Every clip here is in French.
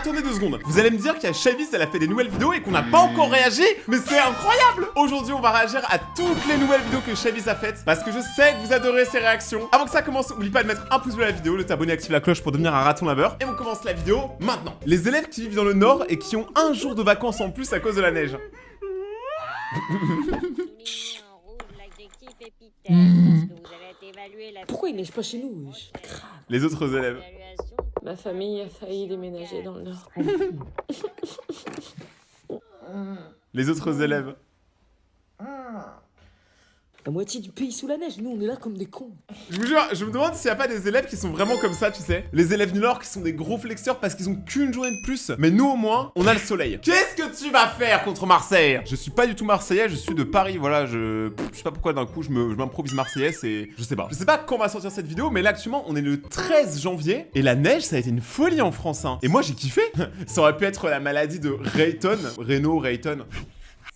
attendez 2 secondes. Vous allez me dire qu'il y a Chavis, elle a fait des nouvelles vidéos et qu'on n'a pas encore réagi. Mais c'est incroyable. Aujourd'hui, on va réagir à toutes les nouvelles vidéos que Chavis a faites parce que je sais que vous adorez ses réactions. Avant que ça commence, n'oublie pas de mettre un pouce bleu à la vidéo, de t'abonner, activer la cloche pour devenir un raton laveur. Et on commence la vidéo maintenant. Les élèves qui vivent dans le nord et qui ont un jour de vacances en plus à cause de la neige. Pourquoi il neige pas chez nous? Les autres élèves. Ma famille a failli déménager dans le Nord. Les autres élèves. La moitié du pays sous la neige, nous on est là comme des cons. Je vous jure, je me demande s'il n'y a pas des élèves qui sont vraiment comme ça, tu sais. Les élèves du Nord qui sont des gros flexeurs parce qu'ils ont qu'une journée de plus. Mais nous au moins, on a le soleil. Qu'est-ce que tu vas faire contre Marseille? Je suis pas du tout marseillais, je suis de Paris, voilà. Je sais pas pourquoi d'un coup je m'improvise marseillais, c'est... Je sais pas. Je sais pas quand va sortir cette vidéo, mais là actuellement on est le 13 janvier. Et la neige, ça a été une folie en France, hein. Et moi j'ai kiffé. Ça aurait pu être la maladie de Rayton. Rayton.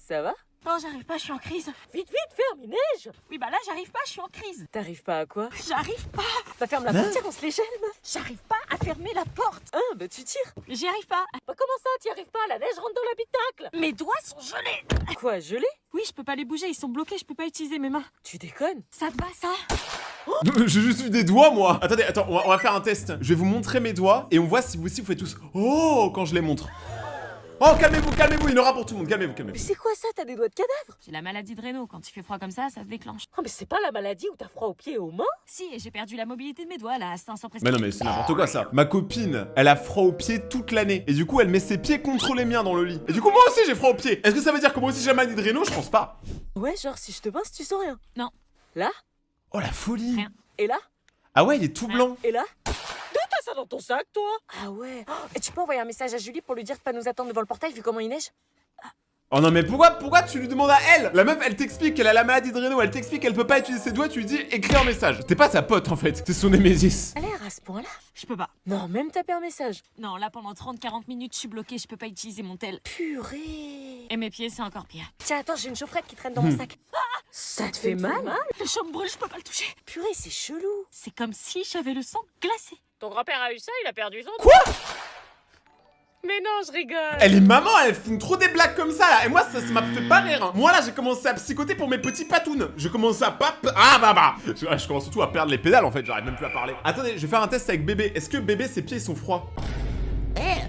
Ça va? Non, j'arrive pas, je suis en crise. Vite, ferme, il neige. Oui, bah là, j'arrive pas, je suis en crise. T'arrives pas à quoi? J'arrive pas. Bah ferme la portière, on se les gèle, meuf. J'arrive pas à fermer la porte. Ah, bah tu tires. J'y arrive pas. Bah comment ça, t'y arrives pas? La neige rentre dans l'habitacle. Mes doigts sont gelés. Quoi, gelé? Oui, je peux pas les bouger, ils sont bloqués, je peux pas utiliser mes mains. Tu déconnes? Ça te va, ça? J'ai juste eu des doigts, moi. Attendez, on va faire un test. Je vais vous montrer mes doigts et on voit si vous aussi vous faites tous oh quand je les montre. Oh, calmez-vous, il y en aura pour tout le monde, calmez-vous. Mais c'est quoi ça? T'as des doigts de cadavre? J'ai la maladie de Raynaud, quand il fait froid comme ça se déclenche. Oh mais c'est pas la maladie où t'as froid aux pieds et aux mains? Si, et j'ai perdu la mobilité de mes doigts, là, à 500 presque. Mais non, mais c'est n'importe quoi ça. Ma copine, elle a froid aux pieds toute l'année. Et du coup, elle met ses pieds contre les miens dans le lit. Et du coup, moi aussi j'ai froid aux pieds. Est-ce que ça veut dire que moi aussi j'ai la maladie de Raynaud? Je pense pas. Ouais, genre si je te pince, tu sens rien. Non. Là? Oh la folie. Rien. Et là? Ah ouais, il est tout blanc. Et là? T'as ça dans ton sac, toi? Ah ouais. Et tu peux envoyer un message à Julie pour lui dire de pas nous attendre devant le portail vu comment il neige? Oh non, mais pourquoi tu lui demandes à elle? La meuf, elle t'explique qu'elle a la maladie de Raynaud, elle t'explique qu'elle peut pas utiliser ses doigts, tu lui dis écris un message. T'es pas sa pote en fait, c'est son némésis. Elle a l'air à ce point-là? Je peux pas. Non, même taper un message. Non, là, pendant 30-40 minutes, je suis bloquée, je peux pas utiliser mon tel. Purée. Et mes pieds, c'est encore pire. Tiens, attends, j'ai une chaufferette qui traîne dans mon sac. Ça te fait mal? Le chaud me brûle, je peux pas le toucher. Purée, c'est chelou. C'est comme si j'avais le sang glacé. Ton grand-père a eu ça, il a perdu son... Quoi? Mais non, je rigole. Elle est maman, elle font trop des blagues comme ça là. Et moi, ça m'a fait pas rire, hein. Moi là, j'ai commencé à psychoter pour mes petits patounes. Je commence à pas... Ah bah. Je commence surtout à perdre les pédales en fait, j'arrive même plus à parler. Attendez, je vais faire un test avec bébé. Est-ce que bébé, ses pieds, ils sont froids?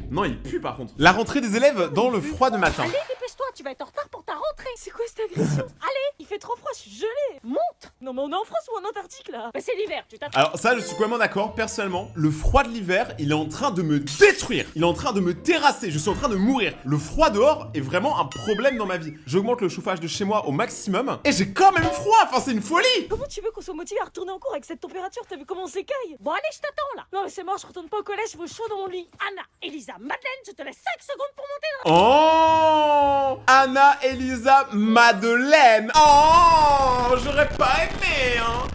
Non, il pue par contre. La rentrée des élèves dans le froid de matin. Allez, dépêche-toi, tu vas être en retard pour ta rentrée. C'est quoi cette agression? Allez, il fait trop froid, je suis gelée. Monte. Non mais on est en France ou en Antarctique là? Bah c'est l'hiver, tu t'attends. Alors ça, je suis complètement d'accord. Personnellement, le froid de l'hiver, il est en train de me détruire. Il est en train de me terrasser. Je suis en train de mourir. Le froid dehors est vraiment un problème dans ma vie. J'augmente le chauffage de chez moi au maximum et j'ai quand même froid. Enfin, c'est une folie. Comment tu veux qu'on soit motivé à retourner en cours avec cette température? T'as vu comment on s'écaille? Bon allez, je t'attends là. Non mais c'est mort, je retourne pas au collège, je veux chaud dans mon lit. Anna, Elisa, Madeleine, je te laisse 5 secondes pour monter dans Oh, Anna, Elisa, Madeleine. Oh, j'aurais pas aimé, hein.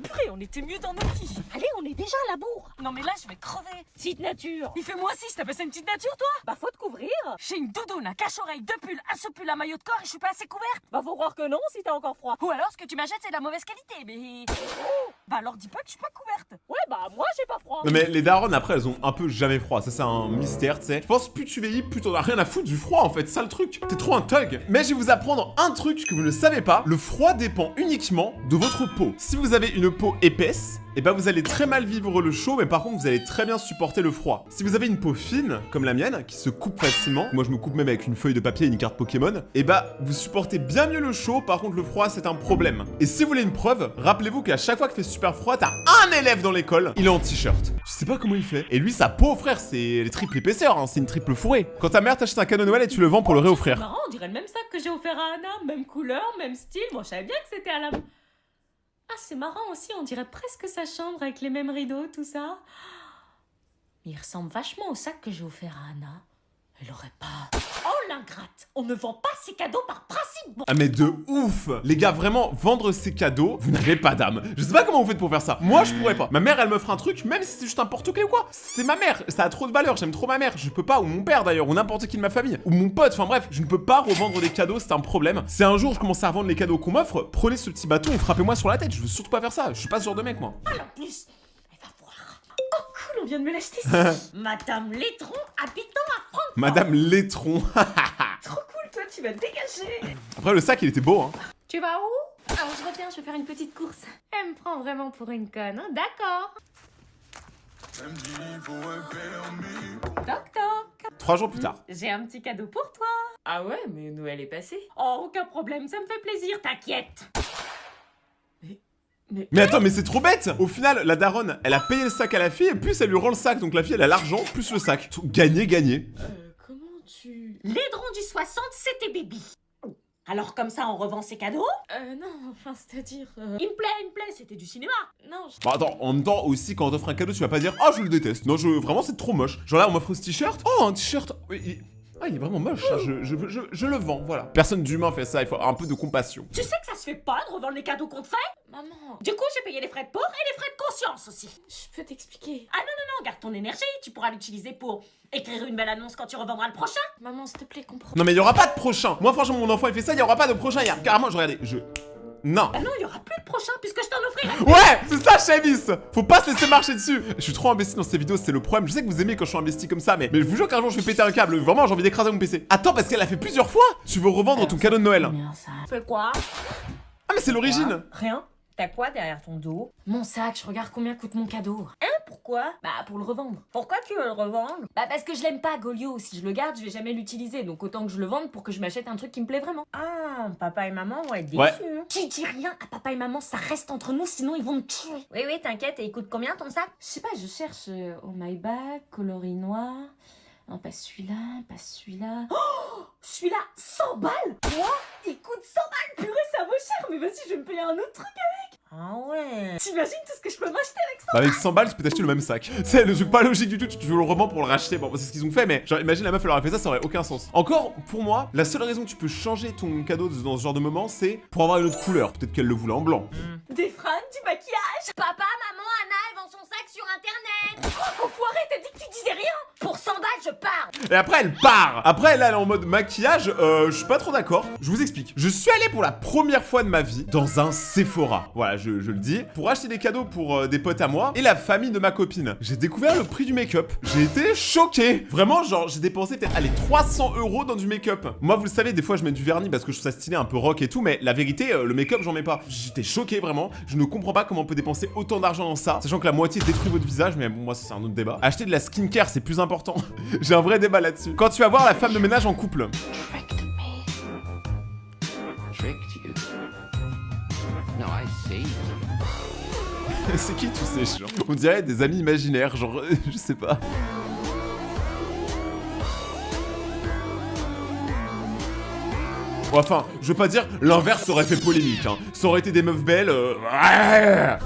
Purée, on était mieux dans nos vies. Allez, on est déjà à la bourre. Non mais là, je vais crever. Petite nature. Il fait moins 6, t'as passé une petite nature toi? Bah faut te couvrir. J'ai une doudoune, un cache-oreille, 2 pulls, un sous-pull, un maillot de corps et je suis pas assez couverte. Bah faut croire que non si t'as encore froid. Ou alors ce que tu m'achètes c'est de la mauvaise qualité, mais... Oh, bah alors dis pas que je suis pas couverte. Ouais bah moi j'ai pas froid. Non mais les darons après elles ont un peu jamais froid, ça c'est un mystère tu sais. Je pense plus tu vieillis plus t'en as rien à foutre du froid en fait, c'est ça le truc. T'es trop un thug. Mais je vais vous apprendre un truc que vous ne savez pas, le froid dépend uniquement de votre peau. Si vous avez une peau épaisse, et bah vous allez très mal vivre le chaud mais par contre vous allez très bien supporter le froid. Si vous avez une peau fine comme la mienne qui se coupe facilement, moi je me coupe même avec une feuille de papier et une carte Pokémon, et bah vous supportez bien mieux le chaud, par contre le froid c'est un problème. Et si vous voulez une preuve, rappelez-vous qu'à chaque fois qu'il fait super froid, t'as un élève dans l'école, il est en t-shirt. Je sais pas comment il fait. Et lui sa peau frère c'est les triples épaisseurs, hein, c'est une triple fourrée. Quand ta mère t'achète un cadeau Noël et tu le vends pour le réoffrir. Marrant, on dirait le même sac que j'ai offert à Anna, même couleur, même style. Moi je savais bien que c'était à la... Ah c'est marrant aussi, on dirait presque sa chambre avec les mêmes rideaux, tout ça. Mais il ressemble vachement au sac que j'ai offert à Anna. Elle aurait pas... Oh l'ingrate! On ne vend pas ses cadeaux par principe! Bon. Ah mais de ouf! Les gars, vraiment, vendre ces cadeaux, vous n'avez pas d'âme. Je sais pas comment vous faites pour faire ça. Moi, je pourrais pas. Ma mère, elle m'offre un truc, même si c'est juste un porte-clés ou quoi. C'est ma mère, ça a trop de valeur, j'aime trop ma mère. Je peux pas, ou mon père d'ailleurs, ou n'importe qui de ma famille, ou mon pote, enfin bref, je ne peux pas revendre des cadeaux, c'est un problème. Si un jour je commence à revendre les cadeaux qu'on m'offre, prenez ce petit bâton et frappez-moi sur la tête. Je veux surtout pas faire ça, je suis pas ce genre de mec, moi. Ah en plus, elle va voir. Oh cool, on vient de me l'acheter. Madame Laitron, habitant à Francfort. Madame Laitron. Trop cool, toi, tu vas te dégager. Après, le sac, il était beau, hein. Tu vas où? Alors, je reviens, je vais faire une petite course. Elle me prend vraiment pour une conne, hein? D'accord. Toc toc. 3 jours plus tard. J'ai un petit cadeau pour toi. Ah ouais, mais Noël est passé. Oh, aucun problème, ça me fait plaisir, t'inquiète. Mais attends, mais c'est trop bête. Au final, la daronne, elle a payé le sac à la fille, et plus elle lui rend le sac. Donc la fille, elle a l'argent, plus le sac. Gagné, gagné. Comment tu... L'aidron du 60, c'était Baby. Alors comme ça, on revend ses cadeaux? Non, enfin, c'est-à-dire... Il me plaît, c'était du cinéma. Non, je... Bon, attends, en même temps aussi, quand on t'offre un cadeau, tu vas pas dire « Ah, je le déteste ». Non, vraiment, c'est trop moche. Genre là, on m'offre ce t-shirt. Oh, un t-shirt. Ah, il est vraiment moche, ça. Je le vends, voilà. Personne d'humain fait ça, il faut avoir un peu de compassion. Tu sais que ça se fait pas de revendre les cadeaux qu'on te fait? Maman... Du coup, j'ai payé les frais de port et les frais de conscience aussi. Je peux t'expliquer. Ah non, garde ton énergie, tu pourras l'utiliser pour écrire une belle annonce quand tu revendras le prochain. Maman, s'il te plaît, comprends. Non, mais il y aura pas de prochain. Moi, franchement, mon enfant, il fait ça, il y aura pas de prochain. Il y a carrément, regardez, Non. Ah non, il y aura plus de prochain puisque je t'en offrirai. Ouais, c'est ça, Chavis. Faut pas se laisser marcher dessus. Je suis trop investi dans ces vidéos, c'est le problème. Je sais que vous aimez quand je suis investi comme ça, mais je vous jure qu'un jour je vais péter un câble. Vraiment, j'ai envie d'écraser mon PC. Attends, parce qu'elle a fait plusieurs fois. Tu veux revendre ton cadeau de Noël? Combien ça? Fais quoi? Ah, mais c'est l'origine. Rien. T'as quoi derrière ton dos? Mon sac, je regarde combien coûte mon cadeau. Hein? Pourquoi? Bah pour le revendre. Pourquoi tu veux le revendre? Bah parce que je l'aime pas, Golio. Si je le garde, je vais jamais l'utiliser. Donc autant que je le vende pour que je m'achète un truc qui me plaît vraiment. Ah, papa et maman vont être déçus. Ouais. Tu dis rien à papa et maman, ça reste entre nous, sinon ils vont me tuer. Oui, t'inquiète, et il coûte combien ton sac? Je sais pas, je cherche oh my bag, coloris noir. Non, pas celui-là, pas celui-là. Oh, celui-là, 100 balles? Quoi? Il coûte 100 balles? Purée, ça vaut cher, mais vas-y, je vais me payer un autre truc avec. Ah ouais. T'imagines tout ce que je peux m'acheter avec ça? Bah avec 100 balles, tu peux t'acheter le même sac. C'est le truc pas logique du tout, tu veux le revends pour le racheter. Bon, c'est ce qu'ils ont fait, mais genre, imagine la meuf, elle aurait fait ça aurait aucun sens. Encore, pour moi, la seule raison que tu peux changer ton cadeau dans ce genre de moment, c'est pour avoir une autre couleur. Peut-être qu'elle le voulait en blanc. Des fringues, du maquillage. Papa, maman, Anna, elle vend son sac sur internet. Oh, enfoiré, t'as dit que tu disais rien. Pour 100 balles, je pars. Et après, elle part. Après, là, elle est en mode maquillage. Je suis pas trop d'accord. Je vous explique. Je suis allé pour la première fois de ma vie dans un Sephora. Voilà, je le dis. Pour acheter des cadeaux pour des potes à moi et la famille de ma copine. J'ai découvert le prix du make-up. J'ai été choqué. Vraiment, genre, j'ai dépensé peut-être, allez, 300 € dans du make-up. Moi, vous le savez, des fois, je mets du vernis parce que je trouve ça stylé, un peu rock et tout. Mais la vérité, le make-up, j'en mets pas. J'étais choqué, vraiment. Je ne comprends pas comment on peut dépenser autant d'argent dans ça. Sachant que la moitié détruit votre visage. Mais bon, moi, ça, c'est un autre débat. Acheter de la skincare, c'est plus important. J'ai un vrai débat là-dessus. Quand tu vas voir la femme de ménage en couple. C'est qui tous ces gens? On dirait des amis imaginaires, genre, je sais pas. Enfin, je veux pas dire, l'inverse aurait fait polémique, hein. Ça aurait été des meufs belles, ouais.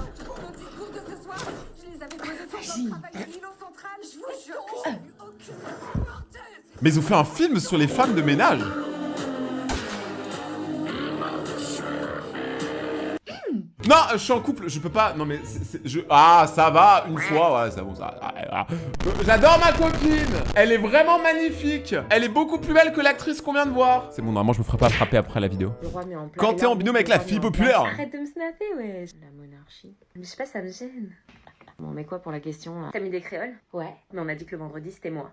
Mais ils ont fait un film sur les femmes de ménage. Non, je suis en couple, je peux pas. Non mais ah, ça va, une fois, ouais, c'est bon, ça. J'adore ma copine. Elle est vraiment magnifique. Elle est beaucoup plus belle que l'actrice qu'on vient de voir. C'est bon, normalement, je me ferai pas frapper après la vidéo. Quand t'es en binôme avec la fille populaire. Arrête de me snapper, ouais. La monarchie. Mais je sais pas, ça me gêne. Bon, on met quoi pour la question là? T'as mis des créoles? Ouais. Mais on a dit que le vendredi c'était moi.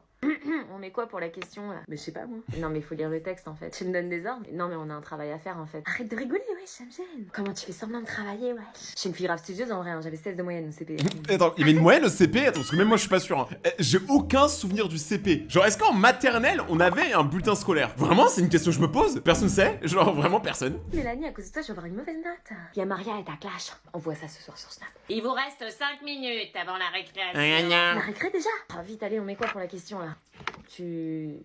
On met quoi pour la question là? Mais je sais pas moi. Non mais il faut lire le texte en fait. Tu me donnes des ordres? Non mais on a un travail à faire en fait. Arrête de rigoler, ouais, ça me gêne. Comment tu fais semblant de travailler, ouais? Je suis une fille grave studieuse en vrai, hein. J'avais 16 de moyenne au CP. Attends, il y avait une moyenne au CP? Attends, parce que même moi je suis pas sûr. Hein. J'ai aucun souvenir du CP. Genre, est-ce qu'en maternelle on avait un bulletin scolaire? Vraiment, c'est une question que je me pose. Personne sait? Genre, vraiment personne. Mélanie, à cause de toi, je vais avoir une mauvaise note. Il y a Maria et ta clash. On voit ça ce soir sur Snap. Il vous reste 5 minutes avant la récréation. La récré déjà? Ah, vite, allez, on met quoi pour la question là? Tu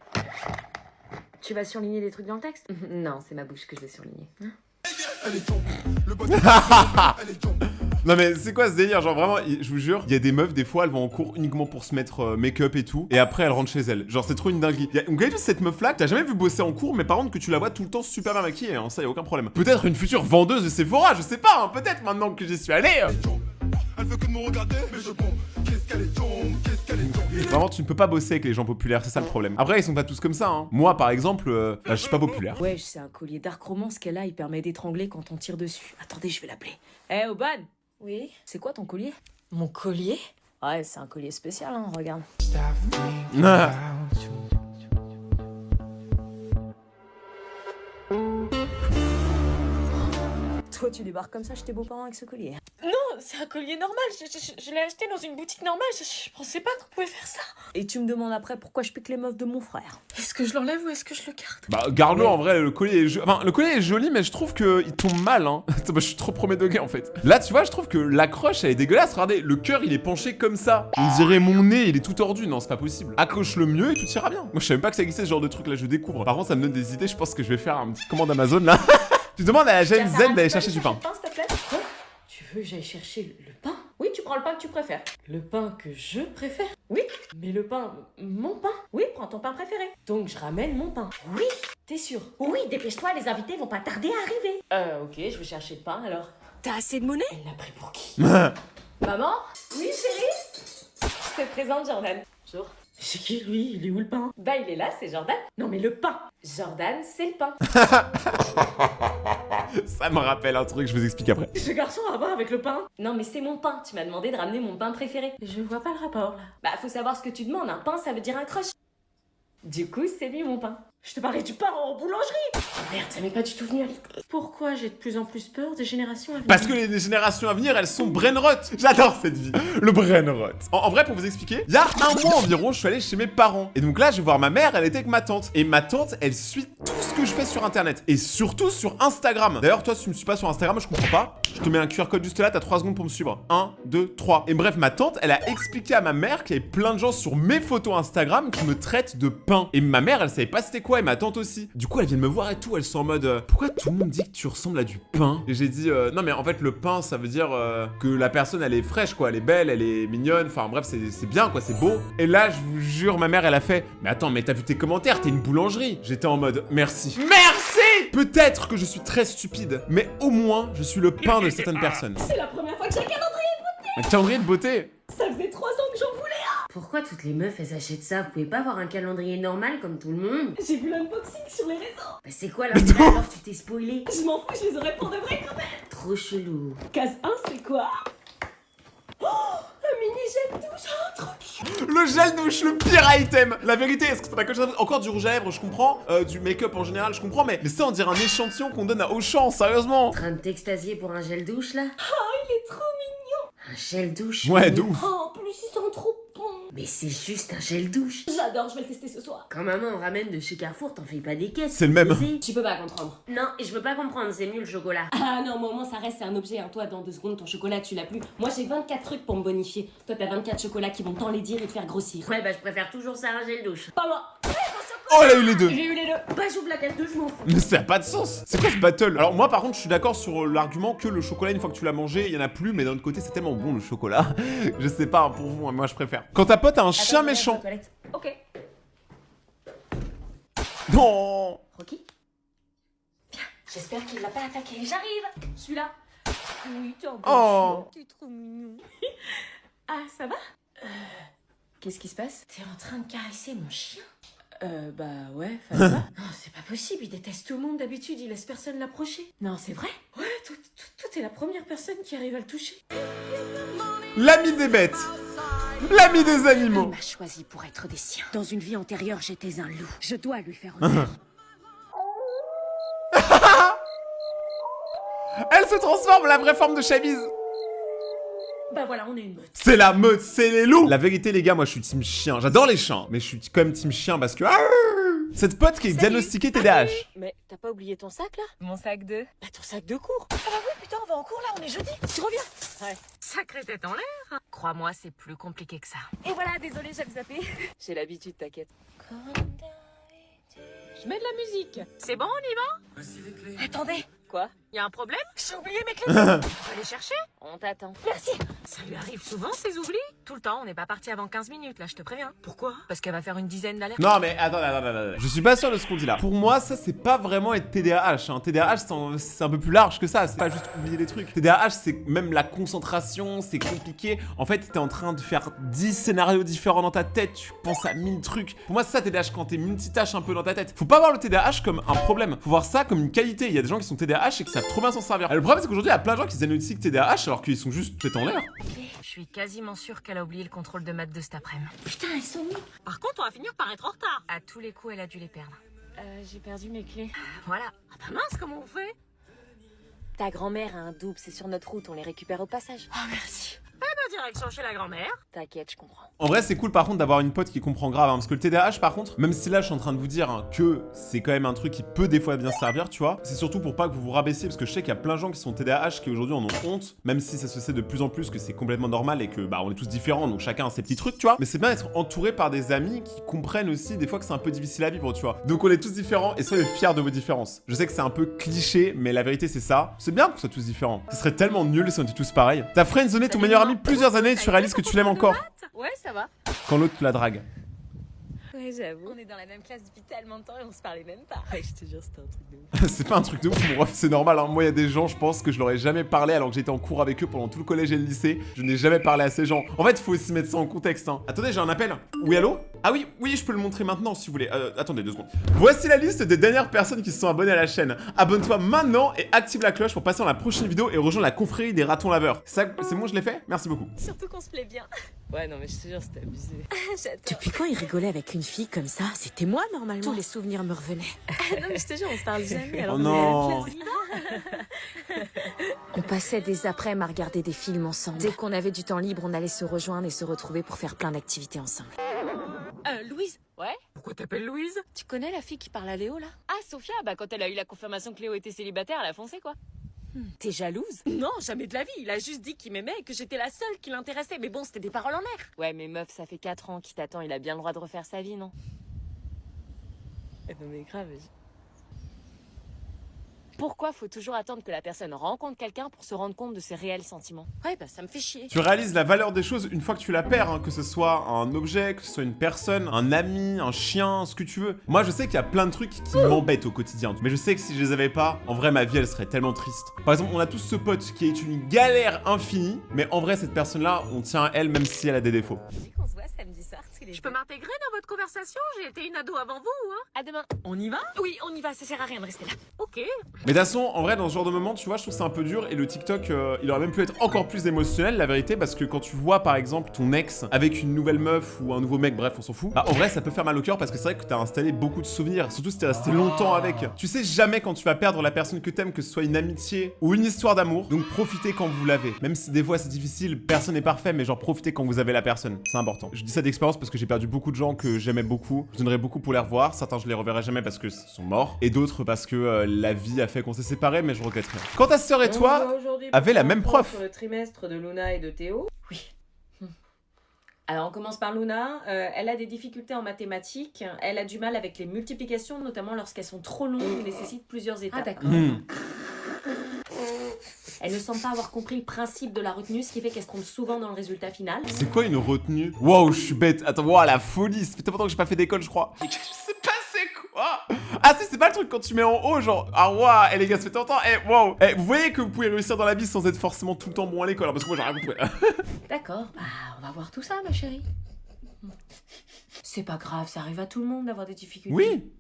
vas surligner des trucs dans le texte? Non, c'est ma bouche que je vais surligner. Non mais c'est quoi ce délire? Genre vraiment, je vous jure, il y a des meufs, des fois, elles vont en cours uniquement pour se mettre make-up et tout, et après elles rentrent chez elles. Genre c'est trop une dinguerie. Vous voyez tous cette meuf là que t'as jamais vu bosser en cours, mais par contre que tu la vois tout le temps super bien maquillée, hein, ça y a aucun problème. Peut-être une future vendeuse de Sephora, je sais pas, hein, peut-être maintenant que j'y suis allé. Elle fait que de me regarder, mais je bombe. Qu'est-ce qu'elle est tombe, qu'est-ce qu'elle est tombe. Vraiment, tu ne peux pas bosser avec les gens populaires, c'est ça le problème. Après, ils sont pas tous comme ça, hein. Moi, par exemple, je suis pas populaire. Ouais, c'est un collier dark romance qu'elle a, il permet d'étrangler quand on tire dessus. Attendez, je vais l'appeler. Eh, Oban? Oui? C'est quoi ton collier? Mon collier? Oh Ouais, c'est un collier spécial, hein, regarde. Ah. Toi, tu débarques comme ça chez tes beaux-parents avec ce collier? Non, c'est un collier normal. Je l'ai acheté dans une boutique normale. Je pensais pas qu'on pouvait faire ça. Et tu me demandes après pourquoi je pique les meufs de mon frère. Est-ce que je l'enlève ou est-ce que je le garde? Bah, garde-le en vrai, le collier est enfin, le collier est joli, mais je trouve qu'il tombe mal, hein. Bah, je suis trop premier degré en fait. Là, tu vois, je trouve que l'accroche, elle est dégueulasse. Regardez, le cœur, il est penché comme ça. On dirait mon nez, il est tout tordu. Non, c'est pas possible. Accroche-le mieux et tout ira bien. Moi, je savais même pas que ça existait ce genre de truc là, je découvre. Par contre, ça me donne des idées. Je pense que je vais faire un petit commande Amazon là. Tu demandes à la Gen Z d'aller chercher du pain. S'il te plaît. Quoi? Tu veux que j'aille chercher le pain? Oui, tu prends le pain que tu préfères. Le pain que je préfère? Oui. Mais le pain... Mon pain? Oui, prends ton pain préféré. Donc je ramène mon pain. Oui. T'es sûr? Oui, dépêche-toi, les invités vont pas tarder à arriver. Ok, je vais chercher le pain alors. T'as assez de monnaie? Elle l'a pris pour qui? Maman? Oui, chérie? Je te présente Jordan. Bonjour. C'est qui lui? Il est où le pain? Bah il est là, c'est Jordan. Non mais le pain. Jordan, c'est le pain. Ça me rappelle un truc, je vous explique après. Ce garçon a à voir avec le pain? Non mais c'est mon pain. Tu m'as demandé de ramener mon pain préféré. Je vois pas le rapport là. Bah faut savoir ce que tu demandes. Un pain ça veut dire un crush. Du coup c'est lui mon pain. Je te parlais du pain en boulangerie. Oh merde, ça m'est pas du tout venu à l'idée. Pourquoi j'ai de plus en plus peur des générations à venir? Parce que les générations à venir, elles sont brainrot. J'adore cette vie. Le brainrot. En vrai, pour vous expliquer, il y a un mois environ, je suis allé chez mes parents. Et donc là, je vais voir ma mère, elle était avec ma tante. Et ma tante, elle suit tout ce que je fais sur internet. Et surtout sur Instagram. D'ailleurs, toi, si tu me suis pas sur Instagram, je comprends pas. Je te mets un QR code juste là, t'as 3 secondes pour me suivre. 1, 2, 3. Et bref, ma tante, elle a expliqué à ma mère qu'il y avait plein de gens sur mes photos Instagram qui me traitent de pain. Et ma mère, elle savait pas c'était quoi, et ma tante aussi. Du coup, elle vient me voir et tout, elles sont en mode pourquoi tout le monde dit que tu ressembles à du pain? Et j'ai dit non mais en fait le pain ça veut dire que la personne elle est fraîche quoi, elle est belle, elle est mignonne, enfin bref c'est bien quoi, c'est beau. Et là je vous jure ma mère elle a fait mais attends mais t'as vu tes commentaires, t'es une boulangerie. J'étais en mode merci. Merci. Peut-être que je suis très stupide, mais au moins je suis le pain de certaines personnes. C'est la première fois que j'ai un calendrier de beauté. Un calendrier de beauté? Ça faisait 3 ans que j'en voulais un. Pourquoi toutes les meufs elles achètent ça? Vous pouvez pas avoir un calendrier normal comme tout le monde? J'ai vu l'unboxing sur les réseaux. Bah c'est quoi l'intérêt alors? Tu t'es spoilé? Je m'en fous, je les aurais pour de vrai quand même. Trop chelou. Case 1 c'est quoi? Oh, un mini gel douche, oh, trop cute. Le gel douche, le pire item. La vérité, est-ce que t'as quelque chose? Encore du rouge à lèvres, je comprends. Du make-up en général, je comprends. Mais ça, on dirait un échantillon qu'on donne à Auchan, sérieusement. En train de t'extasier pour un gel douche là? Oh, il est trop mignon. Un gel douche? Ouais, de ouf. Oh, en plus ils sont trop bons. Mais c'est juste un gel douche. J'adore, je vais le tester ce soir. Quand maman ramène de chez Carrefour, t'en fais pas des caisses. C'est le même. Baiser. Tu peux pas comprendre. Non, et je veux pas comprendre, c'est mieux le chocolat. Ah non, mais au moins ça reste, c'est un objet. Hein. Toi, dans 2 secondes, ton chocolat, tu l'as plus. Moi, j'ai 24 trucs pour me bonifier. Toi, t'as 24 chocolats qui vont t'enlaidir et te faire grossir. Ouais, bah je préfère toujours ça à un gel douche. Pas moi. Oh, elle a eu les deux. J'ai eu les deux. Bah j'ouvre la caisse douche, je m'en fous. Mais ça a pas de sens. C'est quoi ce battle? Alors moi par contre je suis d'accord sur l'argument que le chocolat une fois que tu l'as mangé il y en a plus, mais d'un autre côté c'est tellement bon le chocolat. Je sais pas hein, pour vous, hein, moi je préfère. Quand ta pote a un chien méchant. Ok. Non. Rocky. Viens, j'espère qu'il l'a pas attaqué. J'arrive. Je suis là. Oui, t'es un Oh. T'es trop mignon. Ah, ça va? Qu'est-ce qui se passe? T'es en train de caresser mon chien? Bah ouais, ça va. Non, c'est pas possible, il déteste tout le monde d'habitude, il laisse personne l'approcher. Non, c'est vrai? Ouais, toi t'es la première personne qui arrive à le toucher. L'ami des bêtes. L'ami des Il animaux. m'a choisi pour être des siens. Dans une vie antérieure, j'étais un loup. Je dois lui faire honneur. Elle se transforme en la vraie forme de chemise. Bah voilà, on est une meute. C'est la meute, c'est les loups. La vérité les gars, moi je suis team chien. J'adore les chiens, mais je suis quand même team chien parce que cette pote qui est diagnostiquée TDAH. Mais t'as pas oublié ton sac là? Mon sac de... Bah ton sac de cours. Ah bah oui, putain, on va en cours là, on est jeudi. Tu reviens? Ouais. Sacrée tête en l'air. Crois-moi, c'est plus compliqué que ça. Et voilà, désolé, j'avais zappé. J'ai l'habitude, t'inquiète. Je mets de la musique. C'est bon, on y va? Attendez. Quoi? Y a un problème? J'ai oublié mes clés. Tu vas les chercher? On t'attend. Merci. Ça lui arrive souvent ces oublis? Tout le temps, on n'est pas parti avant 15 minutes, là, je te préviens. Pourquoi? Parce qu'elle va faire une dizaine d'allers. Non mais attends. Je suis pas sûr de ce qu'on dit là. Pour moi ça c'est pas vraiment être TDAH hein. TDAH c'est un peu plus large que ça. C'est pas juste oublier des trucs. TDAH c'est même la concentration, c'est compliqué. En fait t'es en train de faire 10 scénarios différents dans ta tête. Tu penses à 1000 trucs. Pour moi c'est ça TDAH, quand t'es multitâche un peu dans ta tête. Faut pas voir le TDAH comme un problème. Faut voir ça comme une qualité. Il y a des gens qui sont TDAH et qui savent trop bien s'en servir. Et le problème c'est qu'aujourd'hui il y a plein de gens qui se diagnostiquent TDAH alors qu'ils sont juste tête en l'air. Je suis quasiment sûre qu'elle a oublié le contrôle de maths de cet après-midi. Putain, ils sont où? Par contre, on va finir par être en retard. À tous les coups, elle a dû les perdre. J'ai perdu mes clés. Voilà. Ah bah mince, comment on fait? Ta grand-mère a un double, c'est sur notre route, on les récupère au passage. Oh, merci. Direction chez la grand-mère. T'inquiète, je comprends. En vrai, c'est cool par contre d'avoir une pote qui comprend grave, hein, parce que le TDAH par contre, même si là je suis en train de vous dire hein, que c'est quand même un truc qui peut des fois bien servir, tu vois, c'est surtout pour pas que vous vous rabaissiez, parce que je sais qu'il y a plein de gens qui sont TDAH qui aujourd'hui en ont honte, même si ça se sait de plus en plus que c'est complètement normal et que bah on est tous différents, donc chacun a ses petits trucs, tu vois. Mais c'est bien d'être entouré par des amis qui comprennent aussi des fois que c'est un peu difficile à vivre, tu vois. Donc on est tous différents et soyez fiers de vos différences. Je sais que c'est un peu cliché, mais la vérité c'est ça. C'est bien qu'on soit tous différents. Ce serait tellement nul si on était tous pareils. T'as friendzoné ton meilleur ami plusieurs années et tu réalises que tu l'aimes encore. Ouais, ça va. Quand l'autre te la drague. Ouais, j'avoue. On est dans la même classe depuis tellement de temps et on se parlait même pas. Ouais, je te jure, c'était un truc de ouf. C'est pas un truc de ouf, mon ref, c'est normal. Hein. Moi, il y a des gens, je pense que je leur ai jamais parlé alors que j'étais en cours avec eux pendant tout le collège et le lycée. Je n'ai jamais parlé à ces gens. En fait, il faut aussi mettre ça en contexte. Hein. Attendez, j'ai un appel. Oui, allô? Ah oui, oui, je peux le montrer maintenant si vous voulez. Attendez 2 secondes. Voici la liste des dernières personnes qui se sont abonnées à la chaîne. Abonne-toi maintenant et active la cloche pour passer dans la prochaine vidéo et rejoindre la confrérie des ratons laveurs. C'est bon, je l'ai fait? Merci beaucoup. Surtout qu'on se plaît bien. Ouais, non, mais je te jure, c'était abusé. J'adore. Depuis quand il rigolait avec une fille comme ça? C'était moi normalement. Tous les souvenirs me revenaient. Non, mais je te jure, on se parle jamais. Alors Oh non. On passait des après-midi à regarder des films ensemble. Dès qu'on avait du temps libre, on allait se rejoindre et se retrouver pour faire plein d'activités ensemble. Louise. Ouais? Pourquoi t'appelles Louise? Tu connais la fille qui parle à Léo là? Ah, Sophia, bah quand elle a eu la confirmation que Léo était célibataire, elle a foncé quoi. T'es jalouse? Non, jamais de la vie. Il a juste dit qu'il m'aimait et que j'étais la seule qui l'intéressait. Mais bon, c'était des paroles en l'air. Ouais, mais meuf, ça fait 4 ans qu'il t'attend, il a bien le droit de refaire sa vie, non? Non mais grave. Pourquoi faut toujours attendre que la personne rencontre quelqu'un pour se rendre compte de ses réels sentiments? Ouais, bah ça me fait chier. Tu réalises la valeur des choses une fois que tu la perds, hein, que ce soit un objet, que ce soit une personne, un ami, un chien, ce que tu veux. Moi, je sais qu'il y a plein de trucs qui m'embêtent au quotidien, mais je sais que si je les avais pas, en vrai, ma vie, elle serait tellement triste. Par exemple, on a tous ce pote qui est une galère infinie, mais en vrai, cette personne-là, on tient à elle même si elle a des défauts. Dis qu'on se voit samedi soir tous les Je peux m'intégrer dans votre conversation? J'ai été une ado avant vous, hein? À demain. On y va? Oui, on y va, ça sert à rien de rester là. Ok. Mais de toute façon, en vrai, dans ce genre de moment, tu vois, je trouve que c'est un peu dur et le TikTok, il aurait même pu être encore plus émotionnel, la vérité, parce que quand tu vois, par exemple, ton ex avec une nouvelle meuf ou un nouveau mec, bref, on s'en fout, bah en vrai, ça peut faire mal au cœur parce que c'est vrai que t'as installé beaucoup de souvenirs, surtout si t'es resté longtemps avec. Tu sais jamais quand tu vas perdre la personne que t'aimes, que ce soit une amitié ou une histoire d'amour, donc profitez quand vous l'avez. Même si des fois c'est difficile, personne n'est parfait, mais genre profitez quand vous avez la personne, c'est important. Je dis ça d'expérience parce que j'ai perdu beaucoup de gens que j'aimais beaucoup, je donnerais beaucoup pour les revoir, certains je les reverrai jamais parce que sont morts, et d'autres parce que la vie a fait qu'on s'est séparés, mais je regrette rien. Quand ta sœur et toi avaient la même prof. Sur le trimestre de Luna et de Théo. Oui. Alors on commence par Luna. Elle a des difficultés en mathématiques. Elle a du mal avec les multiplications, notamment lorsqu'elles sont trop longues et nécessitent plusieurs étapes. Ah d'accord. Elle ne semble pas avoir compris le principe de la retenue, ce qui fait qu'elle se trompe souvent dans le résultat final. C'est quoi une retenue? Waouh, je suis bête. Attends, waouh, la folie. Ça fait tellement longtemps que j'ai pas fait d'école, je crois. Je sais pas c'est quoi. Ah si, c'est pas le truc quand tu mets en haut, genre. Ah waouh, les gars, ça fait tant de temps. Eh, waouh. Eh, vous voyez que vous pouvez réussir dans la vie sans être forcément tout le temps bon à l'école, hein, parce que moi j'ai rien compris. D'accord, bah on va voir tout ça, ma chérie. C'est pas grave, ça arrive à tout le monde d'avoir des difficultés. Oui.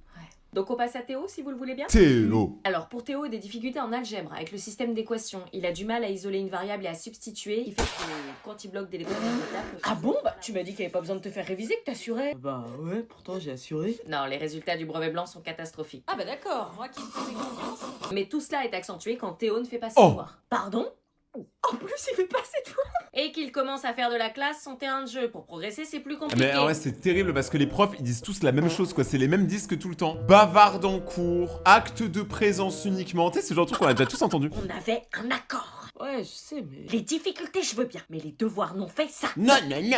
Donc on passe à Théo, si vous le voulez bien. Théo. Alors pour Théo, des difficultés en algèbre avec le système d'équations. Il a du mal à isoler une variable et à substituer. Il fait que quand il bloque des lettres d'étape... Ah bon? Bah tu m'as dit qu'il n'y avait pas besoin de te faire réviser, que t'assurais. Bah ouais, pourtant j'ai assuré. Non, les résultats du brevet blanc sont catastrophiques. Ah bah d'accord, moi qui me faisais confiance. Mais tout cela est accentué quand Théo ne fait pas ses Oh. devoirs. Pardon? En plus, il fait pas ses devoirs. Et qu'il commence à faire de la classe son terrain de jeu. Pour progresser, c'est plus compliqué. Mais ouais, c'est terrible parce que les profs ils disent tous la même chose quoi, c'est les mêmes disques tout le temps. Bavarde en cours, acte de présence uniquement, tu sais, ce genre de truc qu'on a déjà tous entendu. On avait un accord. Ouais, je sais, mais. Les difficultés, je veux bien. Mais les devoirs non faits, ça. Non, non, non.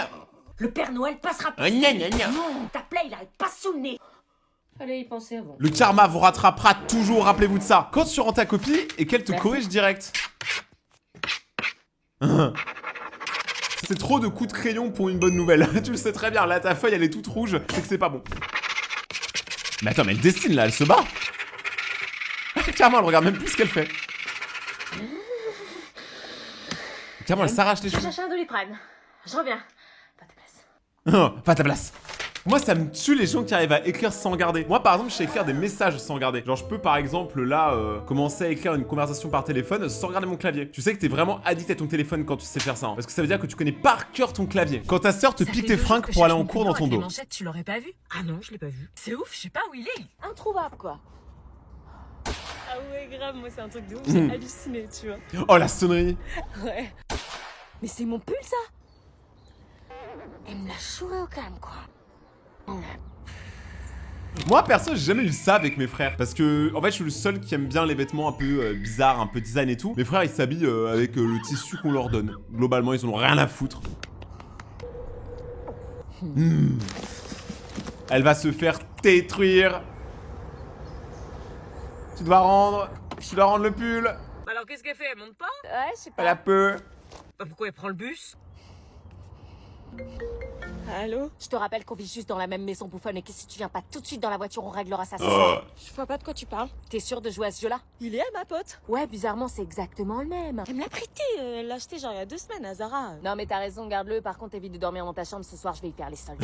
Le Père Noël passera pas. Non, non, non. Non, ta plaie, il arrête pas sous le nez. Fallait y penser avant. Le karma vous rattrapera toujours, rappelez-vous de ça. Quand tu rends ta copie et qu'elle te Merci. corrige direct. C'est trop de coups de crayon pour une bonne nouvelle. Tu le sais très bien, là ta feuille elle est toute rouge, c'est que c'est pas bon. Mais attends, mais elle dessine là, elle se bat. Clairement, elle regarde même plus ce qu'elle fait. Clairement, elle s'arrache les Je cheveux. cherche un Doliprane. Je reviens. Pas ta place. Pas ta place. Moi, ça me tue les gens qui arrivent à écrire sans regarder. Moi, par exemple, je sais écrire des messages sans regarder. Genre, je peux, par exemple, là, commencer à écrire une conversation par téléphone sans regarder mon clavier. Tu sais que t'es vraiment addict à ton téléphone quand tu sais faire ça. Hein. Parce que ça veut dire que tu connais par cœur ton clavier. Quand ta sœur te pique tes fringues pour aller en cours dans ton dos. Tu l'aurais pas vu? Ah non, je l'ai pas vu. C'est ouf, je sais pas où il est. Introuvable, quoi. Ah ouais, grave, moi c'est un truc de ouf, j'ai halluciné, tu vois. Oh, la sonnerie. Ouais. Mais c'est mon pull, ça. Elle me l'a chouré au calme, quoi. Moi, perso, j'ai jamais eu ça avec mes frères. Parce que, en fait, je suis le seul qui aime bien les vêtements un peu bizarres, un peu design et tout. Mes frères, ils s'habillent avec le tissu qu'on leur donne. Globalement, ils en ont rien à foutre. Elle va se faire détruire. Tu dois rendre le pull. Alors qu'est-ce qu'elle fait? Elle monte pas? Ouais, je sais pas. Elle a peur. Bah pourquoi elle prend le bus? Allô? Je te rappelle qu'on vit juste dans la même maison bouffonne et que si tu viens pas tout de suite dans la voiture, on réglera ça ce soir. Je vois pas de quoi tu parles. T'es sûr de jouer à ce jeu-là? Il est à ma pote. Ouais, bizarrement, c'est exactement le même. Elle me l'a prêté, elle l'a acheté genre il y a 2 semaines à Zara. Non, mais t'as raison, garde-le. Par contre, évite de dormir dans ta chambre ce soir, je vais y faire les soldes.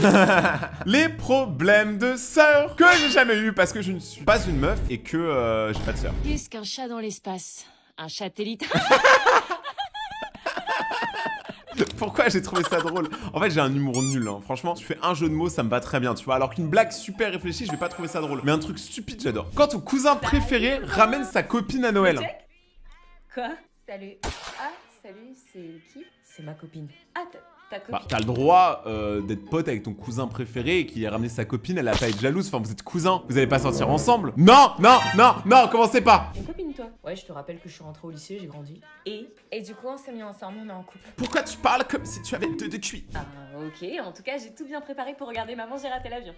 Les problèmes de sœur que j'ai jamais eu parce que je ne suis pas une meuf et que j'ai pas de sœur. Qu'est-ce qu'un chat dans l'espace? Un satellite? Pourquoi j'ai trouvé ça drôle? En fait, j'ai un humour nul, hein. Franchement, tu fais un jeu de mots, ça me va très bien, tu vois. Alors qu'une blague super réfléchie, je vais pas trouver ça drôle. Mais un truc stupide, j'adore. Quand ton cousin préféré ramène sa copine à Noël. Quoi? Salut. Ah, salut, c'est qui? C'est ma copine. Ah, ta copine. Bah, t'as le droit d'être pote avec ton cousin préféré et qui a ramené sa copine, elle a pas à être jalouse. Enfin, vous êtes cousins, vous allez pas sortir ensemble. Non, non, non, non, commencez pas. Une copine, toi? Ouais, je te rappelle que je suis rentrée au lycée, j'ai grandi. Et du coup, on s'est mis ensemble, on est en couple. Pourquoi tu parles comme si tu avais deux cuits? Ah, ok. En tout cas, j'ai tout bien préparé pour regarder Maman, j'ai raté l'avion.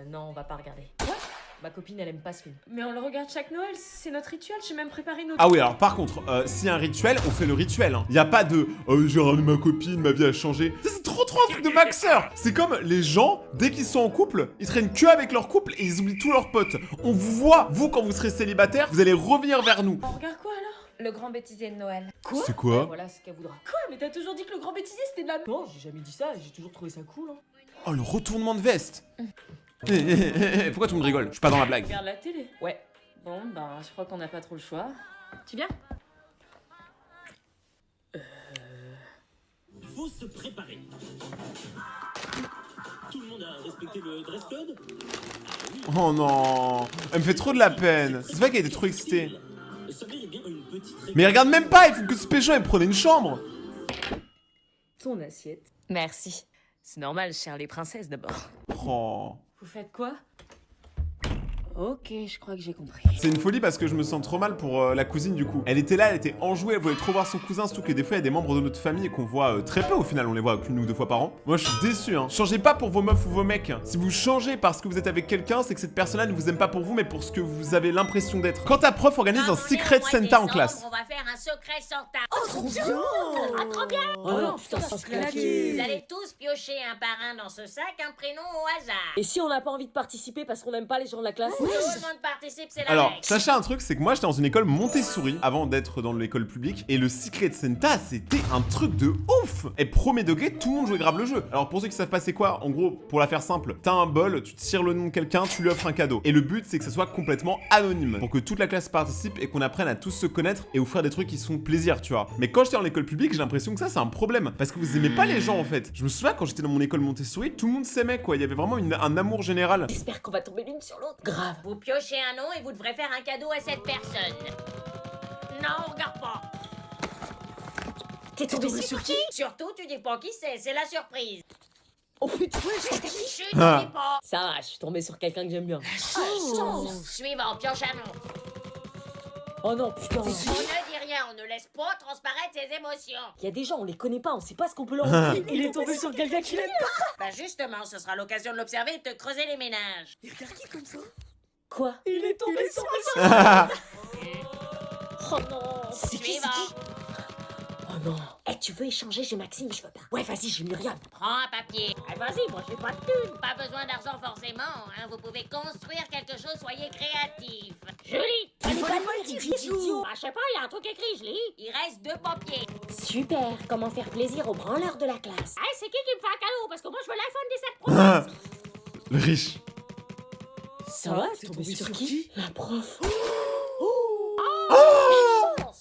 Non, on va pas regarder. Quoi? Ma copine, elle aime pas ce film. Mais on le regarde chaque Noël, c'est notre rituel, j'ai même préparé notre... Ah oui, alors par contre, s'il y a un rituel, on fait le rituel. Hein. Y a pas de j'ai ramené ma copine, ma vie a changé. Ça, c'est trop un truc de maxeur. C'est comme les gens, dès qu'ils sont en couple, ils traînent que avec leur couple et ils oublient tous leurs potes. On vous voit, vous, quand vous serez célibataire, vous allez revenir vers nous. On regarde quoi alors? Le grand bêtisier de Noël. Quoi? C'est quoi? Voilà ce qu'elle voudra. Quoi? Mais t'as toujours dit que le grand bêtisier c'était de la... Non, j'ai jamais dit ça, j'ai toujours trouvé ça cool. Hein. Oh, le retournement de veste. Pourquoi tu me rigoles? Je suis pas dans la blague. Regarde la télé. Ouais. Bon, ben, je crois qu'on n'a pas trop le choix. Tu viens? Il faut se préparer. Tout le monde a respecté le dress code? Oh non. Elle me fait trop de la peine. C'est vrai qu'elle était trop excitée. Ça mérite bien une petite Mais regarde même pas, il faut que ce pécho elle prenait une chambre. Ton assiette. Merci. C'est normal, cher les princesses d'abord. Oh. Vous faites quoi? Ok, je crois que j'ai compris. C'est une folie parce que je me sens trop mal pour la cousine du coup. Elle était là, elle était enjouée, elle voulait trop voir son cousin, surtout que des fois il y a des membres de notre famille qu'on voit très peu au final, on les voit qu'une ou deux fois par an. Moi je suis déçu hein. Changez pas pour vos meufs ou vos mecs. Si vous changez parce que vous êtes avec quelqu'un, c'est que cette personne-là ne vous aime pas pour vous mais pour ce que vous avez l'impression d'être. Quand ta prof organise un secret Santa en classe. On va faire un secret Santa. trop bien. Ah, trop bien. Oh non, putain, ça se claquer. Vous allez tous piocher un par un dans ce sac un prénom au hasard. Et si on n'a pas envie de participer parce qu'on n'aime pas les gens de la classe? Tout le monde participe, c'est la Alors, règle. sachez un truc, c'est que moi j'étais dans une école Montessori avant d'être dans l'école publique et le Secret Santa c'était un truc de ouf. Et premier degré, tout le monde jouait grave le jeu. Alors pour ceux qui savent pas c'est quoi, en gros, pour la faire simple, t'as un bol, tu tires le nom de quelqu'un, tu lui offres un cadeau. Et le but c'est que ça soit complètement anonyme pour que toute la classe participe et qu'on apprenne à tous se connaître et offrir des trucs qui se font plaisir, tu vois. Mais quand j'étais dans l'école publique, j'ai l'impression que ça c'est un problème parce que vous aimez pas les gens en fait. Je me souviens quand j'étais dans mon école Montessori, tout le monde s'aimait quoi, il y avait vraiment un amour général. J'espère qu'on va tomber l'une sur l'autre. Grave. Vous piochez un nom et vous devrez faire un cadeau à cette personne. Non, regarde pas. T'es tombé sur qui? Surtout, tu dis pas qui c'est la surprise. Oh putain, Chut, tu dis Ah. pas. ça va, je suis tombée sur quelqu'un que j'aime bien. Suivant, pioche un nom. Oh non, putain. On ne dit rien, on ne laisse pas transparaître ses émotions. Il y a des gens, on les connaît pas, on sait pas ce qu'on peut leur offrir. Il est tombé sur quelqu'un qu'il aime pas. Bah justement, ce sera l'occasion de l'observer et de te creuser les ménages. Il regarde qui comme ça? Quoi? Il est tombé sur Oh non. C'est qui, c'est qui? Oh non. Eh, tu veux échanger? J'ai Maxime, je veux pas. Ouais, vas-y, j'ai Myriam. Prends un papier. Ah, vas-y, moi j'ai pas de thune. Pas besoin d'argent forcément, hein. Vous pouvez construire quelque chose, soyez créatif. Je lis. Il faut pas le dire, idiot. Ah, je sais pas, il y a un truc écrit, je lis. Il reste 2 papiers. Super, comment faire plaisir aux branleurs de la classe? Ah, c'est qui me fait un cadeau? Parce que moi je veux l'iPhone 17 Pro. Le riche. Ça va, t'es tombé sur qui? La prof.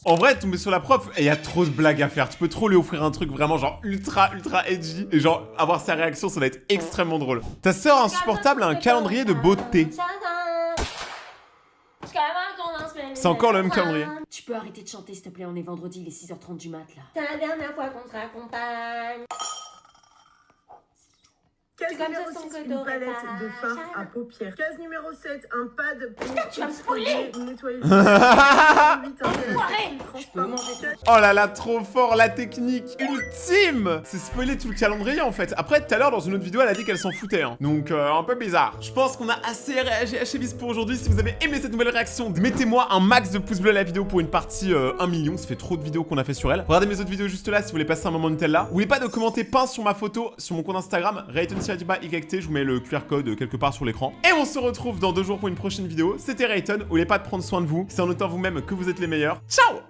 En vrai, tomber sur la prof, et il y a trop de blagues à faire. Tu peux trop lui offrir un truc vraiment genre ultra edgy. Et genre, avoir sa réaction, ça va être extrêmement drôle. Ta sœur insupportable a un calendrier de beauté. C'est encore le même calendrier. Tu peux arrêter de chanter s'il te plaît, on est vendredi, il est 6h30 du mat là. C'est la dernière fois qu'on se raccompagne. Case comme numéro ça, sans 6, que une t'aurais palette pas de fard à paupières. Case numéro 7, un pad pour tu vas me spoiler. nettoyer. Je peux manger tout. Oh là là, trop fort, la technique ultime. C'est spoiler tout le calendrier en fait. Après, tout à l'heure, dans une autre vidéo, elle a dit qu'elle s'en foutait. Hein. Donc, un peu bizarre. Je pense qu'on a assez réagi à Chevis pour aujourd'hui. Si vous avez aimé cette nouvelle réaction, mettez-moi un max de pouces bleus à la vidéo pour une partie 1 million. Ça fait trop de vidéos qu'on a fait sur elle. Regardez mes autres vidéos juste là si vous voulez passer un moment Nutella. N'oubliez pas de commenter pain sur ma photo sur mon compte Instagram, Rayton_YT. Je vous mets le QR code quelque part sur l'écran. Et on se retrouve dans 2 jours pour une prochaine vidéo. C'était Rayton. N'oubliez pas de prendre soin de vous. C'est en notant vous-même que vous êtes les meilleurs. Ciao!